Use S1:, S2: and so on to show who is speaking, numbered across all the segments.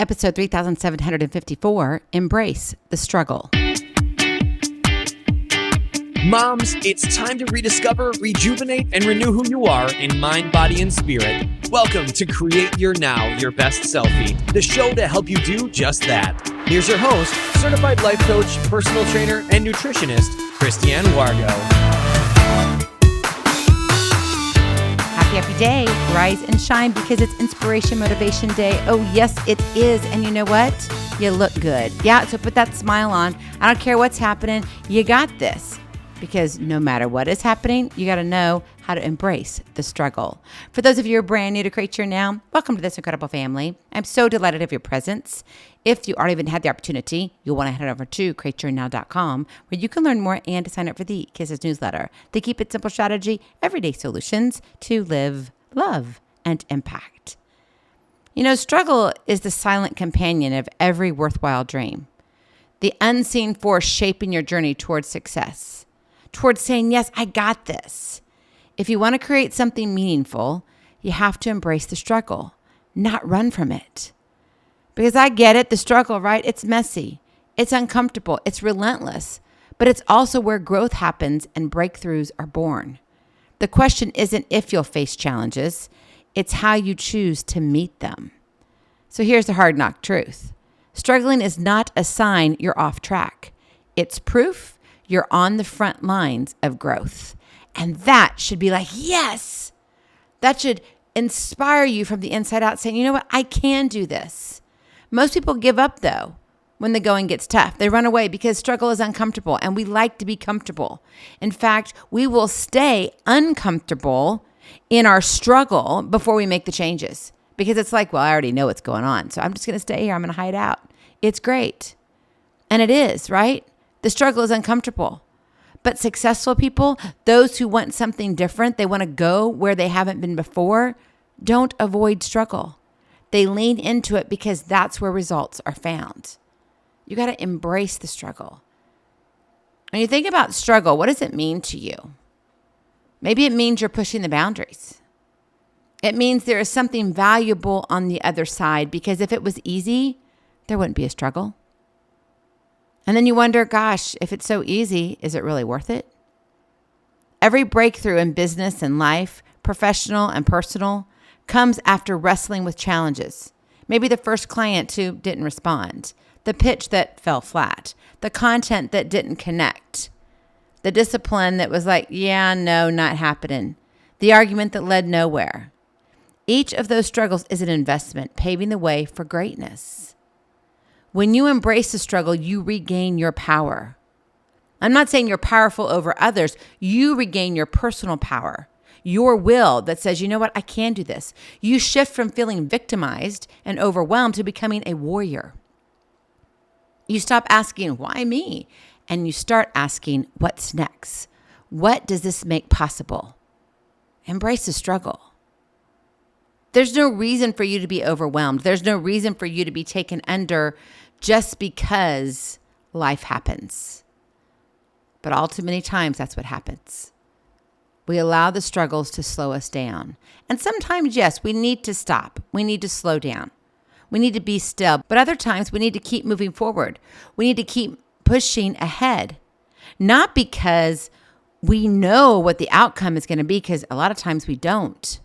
S1: Episode 3754, Embrace the Struggle.
S2: Moms, it's time to rediscover, rejuvenate, and renew who you are in mind, body, and spirit. Welcome to Create Your Now, Your Best Selfie, the show to help you do just that. Here's your host, certified life coach, personal trainer, and nutritionist, Christiane Wargo.
S1: Happy day. Rise and shine because it's Inspiration Motivation Day. Oh, yes, it is. And you know what? You look good. Yeah, so put that smile on. I don't care what's happening. You got this. Because no matter what is happening, you got to know how to embrace the struggle. For those of you who are brand new to Create Your Now, welcome to this incredible family. I'm so delighted to have your presence. If you already even had the opportunity, you'll want to head over to createyournow.com where you can learn more and to sign up for the Kisses newsletter. They keep it simple strategy, everyday solutions to live, love, and impact. You know, struggle is the silent companion of every worthwhile dream. The unseen force shaping your journey towards success. Towards saying, yes, I got this. If you want to create something meaningful, you have to embrace the struggle, not run from it. Because I get it, the struggle, right? It's messy. It's uncomfortable. It's relentless. But it's also where growth happens and breakthroughs are born. The question isn't if you'll face challenges. It's how you choose to meet them. So here's the hard knock truth. Struggling is not a sign you're off track. It's proof you're on the front lines of growth. And that should be like, yes, that should inspire you from the inside out saying, you know what, I can do this. Most people give up though when the going gets tough. They run away because struggle is uncomfortable and we like to be comfortable. In fact, we will stay uncomfortable in our struggle before we make the changes because it's like, well, I already know what's going on. So I'm just going to stay here. I'm going to hide out. It's great. And it is, right? The struggle is uncomfortable. But successful people, those who want something different, they want to go where they haven't been before, don't avoid struggle. They lean into it because that's where results are found. You got to embrace the struggle. When you think about struggle, what does it mean to you? Maybe it means you're pushing the boundaries. It means there is something valuable on the other side because if it was easy, there wouldn't be a struggle. And then you wonder, gosh, if it's so easy, is it really worth it? Every breakthrough in business and life, professional and personal, comes after wrestling with challenges. Maybe the first client who didn't respond, the pitch that fell flat, the content that didn't connect, the discipline that was like, yeah, no, not happening, the argument that led nowhere. Each of those struggles is an investment, paving the way for greatness. When you embrace the struggle, you regain your power. I'm not saying you're powerful over others. You regain your personal power, your will that says, you know what, I can do this. You shift from feeling victimized and overwhelmed to becoming a warrior. You stop asking, why me? And you start asking, what's next? What does this make possible? Embrace the struggle. There's no reason for you to be overwhelmed. There's no reason for you to be taken under just because life happens. But all too many times, that's what happens. We allow the struggles to slow us down. And sometimes, yes, we need to stop. We need to slow down. We need to be still. But other times, we need to keep moving forward. We need to keep pushing ahead. Not because we know what the outcome is going to be, because a lot of times we don't.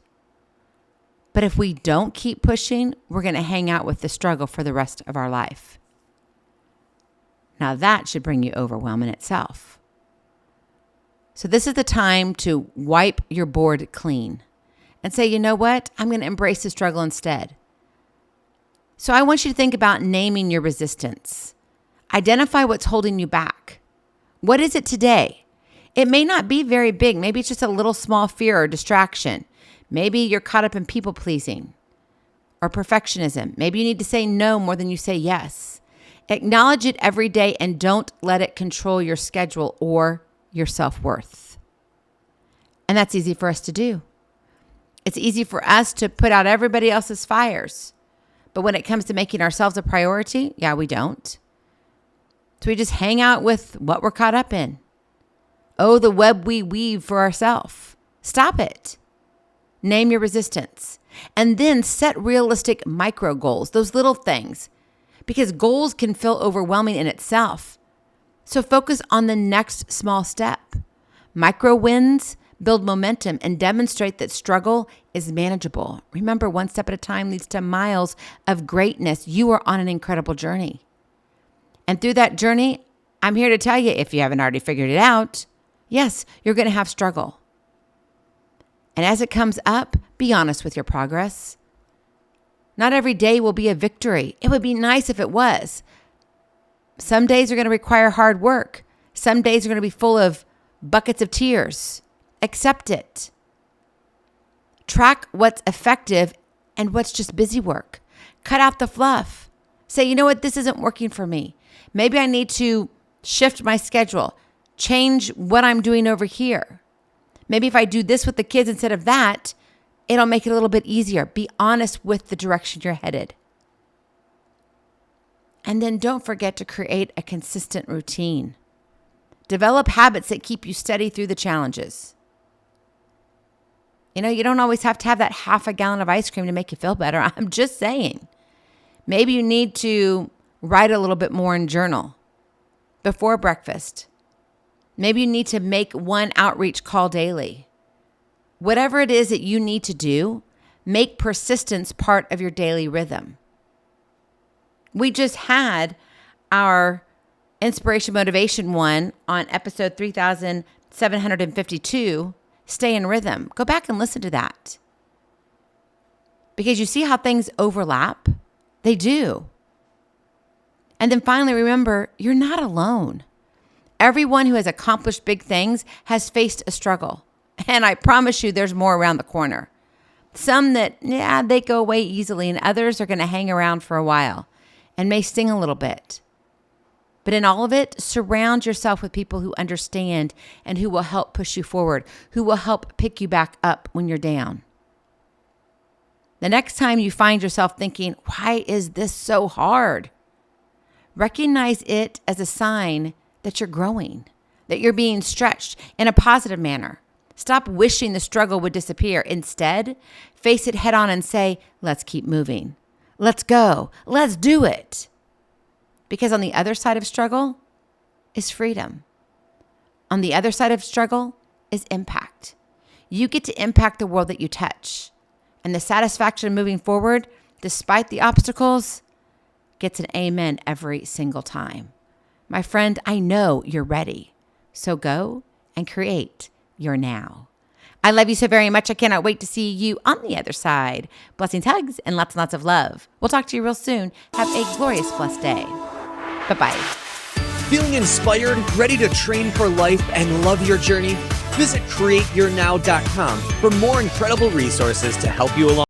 S1: But if we don't keep pushing, we're going to hang out with the struggle for the rest of our life. Now that should bring you overwhelm in itself. So this is the time to wipe your board clean and say, you know what? I'm going to embrace the struggle instead. So I want you to think about naming your resistance. Identify what's holding you back. What is it today? It may not be very big. Maybe it's just a little small fear or distraction. Maybe you're caught up in people pleasing or perfectionism. Maybe you need to say no more than you say yes. Acknowledge it every day and don't let it control your schedule or your self-worth. And that's easy for us to do. It's easy for us to put out everybody else's fires. But when it comes to making ourselves a priority, yeah, we don't. So we just hang out with what we're caught up in. Oh, the web we weave for ourselves. Stop it. Name your resistance. And then set realistic micro goals, those little things, because goals can feel overwhelming in itself. So focus on the next small step. Micro wins build momentum and demonstrate that struggle is manageable. Remember, one step at a time leads to miles of greatness. You are on an incredible journey. And through that journey, I'm here to tell you, if you haven't already figured it out, yes, you're going to have struggle. And as it comes up, be honest with your progress. Not every day will be a victory. It would be nice if it was. Some days are going to require hard work. Some days are going to be full of buckets of tears. Accept it. Track what's effective and what's just busy work. Cut out the fluff. Say, you know what, this isn't working for me. Maybe I need to shift my schedule, change what I'm doing over here. Maybe if I do this with the kids instead of that, it'll make it a little bit easier. Be honest with the direction you're headed. And then don't forget to create a consistent routine. Develop habits that keep you steady through the challenges. You know, you don't always have to have that half a gallon of ice cream to make you feel better. I'm just saying. Maybe you need to write a little bit more and journal before breakfast. Maybe you need to make one outreach call daily. Whatever it is that you need to do, make persistence part of your daily rhythm. We just had our Inspiration Motivation one on episode 3752, Stay in Rhythm. Go back and listen to that. Because you see how things overlap? They do. And then finally, remember, you're not alone. Everyone who has accomplished big things has faced a struggle. And I promise you there's more around the corner. Some that, they go away easily, and others are going to hang around for a while and may sting a little bit. But in all of it, surround yourself with people who understand and who will help push you forward, who will help pick you back up when you're down. The next time you find yourself thinking, why is this so hard? Recognize it as a sign that you're growing, that you're being stretched in a positive manner. Stop wishing the struggle would disappear. Instead, face it head on and say, let's keep moving. Let's go. Let's do it. Because on the other side of struggle is freedom. On the other side of struggle is impact. You get to impact the world that you touch. And the satisfaction of moving forward, despite the obstacles, gets an amen every single time. My friend, I know you're ready. So go and create your now. I love you so very much. I cannot wait to see you on the other side. Blessings, hugs, and lots and lots of love. We'll talk to you real soon. Have a glorious, blessed day. Bye-bye.
S2: Feeling inspired, ready to train for life and love your journey? Visit createyournow.com for more incredible resources to help you along.